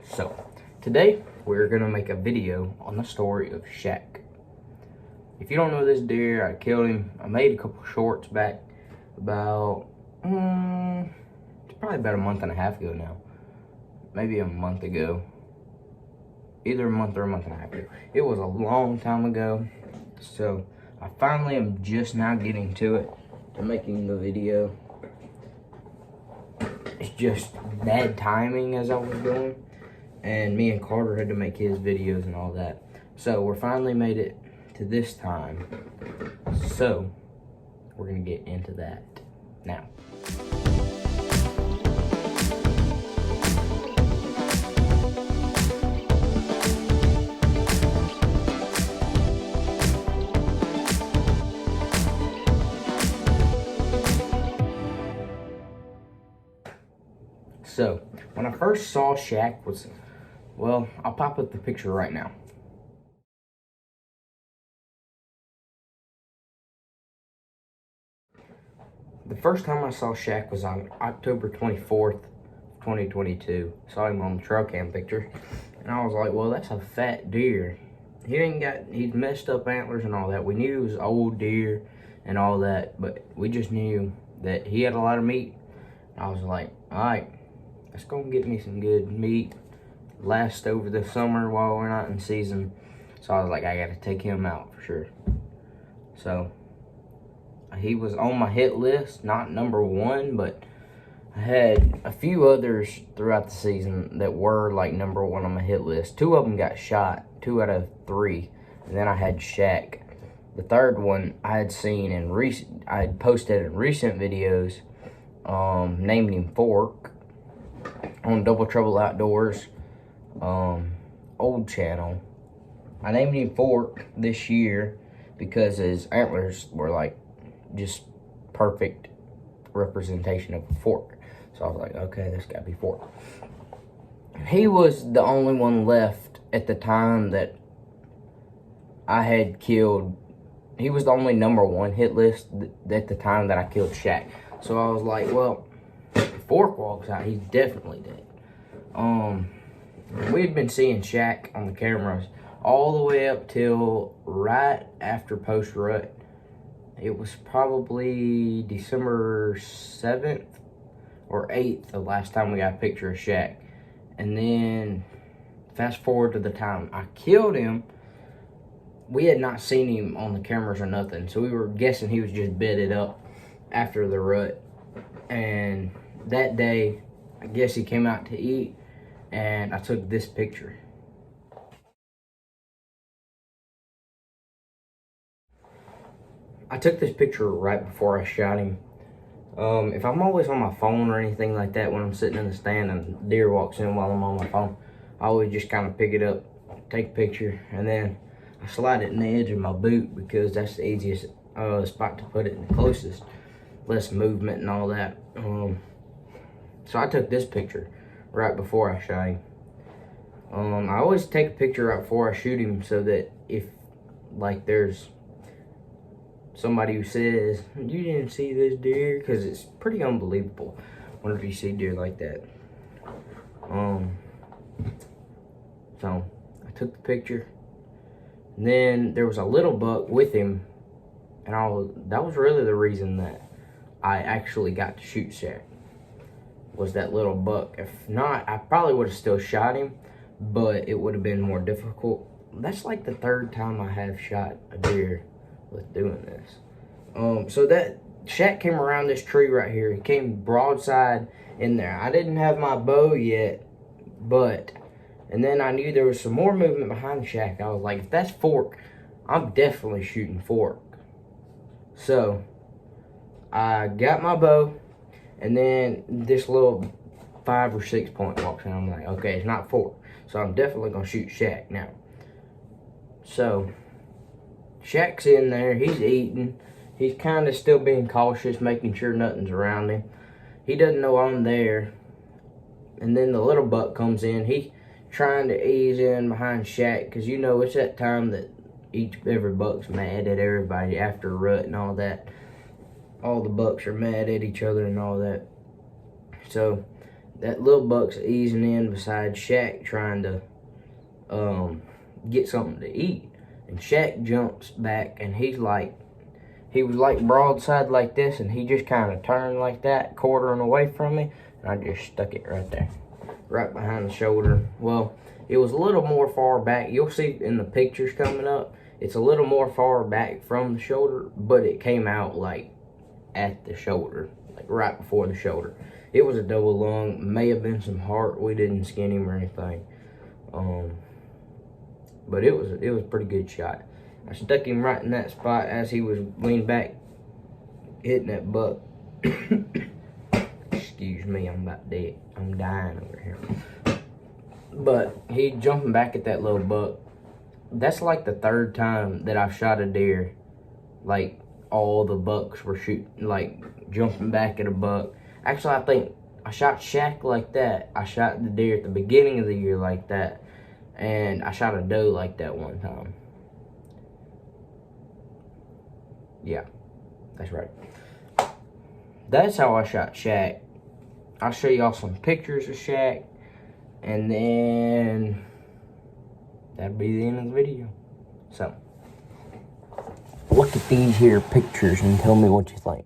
So, today we're gonna make a video on the story of Shaq. If you don't know this deer, I killed him. I made a couple shorts back about, it's probably about a month and a half ago now. Maybe a month ago. Either a month or a month and a half ago. It was a long time ago. So, I finally am just now getting to it, to making the video. It's just bad timing as I was doing. And me and Carter had to make his videos and all that. So we're finally made it to this time. So we're gonna get into that now. So when I first saw Shaq was, well, I'll pop up the picture right now. The first time I saw Shaq was on October 24th, 2022. Saw him on the trail cam picture. And I was like, well, that's a fat deer. He'd messed up antlers and all that. We knew he was an old deer and all that, but we just knew that he had a lot of meat. I was like, all right, let's go and get me some good meat. Last over the summer while we're not in season. So I was like, I gotta take him out for sure. So he was on my hit list, not number one, but I had a few others throughout the season that were like number one on my hit list. Two of them got shot, 2 out of 3. And then I had Shaq. The third one I had seen in I had posted in recent videos, named him Fork on Double Trouble Outdoors. Old channel. I named him Fork this year because his antlers were like just perfect representation of a fork. So I was like, okay, this gotta be Fork. He was the only one left at the time that I had killed. He was the only number one hit list at the time that I killed Shaq. So I was like, well, if Fork walks out, he's definitely dead. We had been seeing Shaq on the cameras all the way up till right after post-rut. It was probably December 7th or 8th the last time we got a picture of Shaq. And then fast forward to the time I killed him, we had not seen him on the cameras or nothing. So we were guessing he was just bedded up after the rut. And that day, I guess he came out to eat. And I took this picture. I took this picture right before I shot him. If I'm always on my phone or anything like that when I'm sitting in the stand and a deer walks in while I'm on my phone, I always just kind of pick it up, take a picture, and then I slide it in the edge of my boot because that's the easiest spot to put it in the closest. Less movement and all that. So I took this picture right before I shot him. I always take a picture right before I shoot him so that if like there's somebody who says, you didn't see this deer, because it's pretty unbelievable whenever you see deer like that. So I took the picture, and then there was a little buck with him, and that was really the reason that I actually got to shoot Shaq. Was that little buck. If not, I probably would have still shot him, but it would have been more difficult. That's like the 3rd time I have shot a deer with doing this. So that Shaq came around this tree right here. He came broadside in there. I didn't have my bow yet, and then I knew there was some more movement behind Shaq. I was like, if that's Fork, I'm definitely shooting Fork. So I got my bow. And then this little 5 or 6 point walks in. I'm like, okay, it's not Fork. So I'm definitely going to shoot Shaq now. So Shaq's in there. He's eating. He's kind of still being cautious, making sure nothing's around him. He doesn't know I'm there. And then the little buck comes in. He's trying to ease in behind Shaq because, you know, it's that time that every buck's mad at everybody after a rut and all that. All the bucks are mad at each other and all that. So that little buck's easing in beside Shaq trying to get something to eat. And Shaq jumps back and he was like broadside like this, and he just kind of turned like that, quartering away from me, and I just stuck it right there, right behind the shoulder. Well, it was a little more far back. You'll see in the pictures coming up, it's a little more far back from the shoulder, but it came out like at the shoulder, like right before the shoulder. It was a double lung, may have been some heart. We didn't skin him or anything. But it was a pretty good shot. I stuck him right in that spot as he was leaned back, hitting that buck. Excuse me, I'm about dead. I'm dying over here. But he jumping back at that little buck. That's like the third time that I've shot a deer. Like all the bucks were shooting, like jumping back at a buck. Actually, I think I shot Shaq like that. I shot the deer at the beginning of the year like that. And I shot a doe like that one time. Yeah, that's right. That's how I shot Shaq. I'll show y'all some pictures of Shaq. And then that'll be the end of the video. So, look at these here pictures and tell me what you think.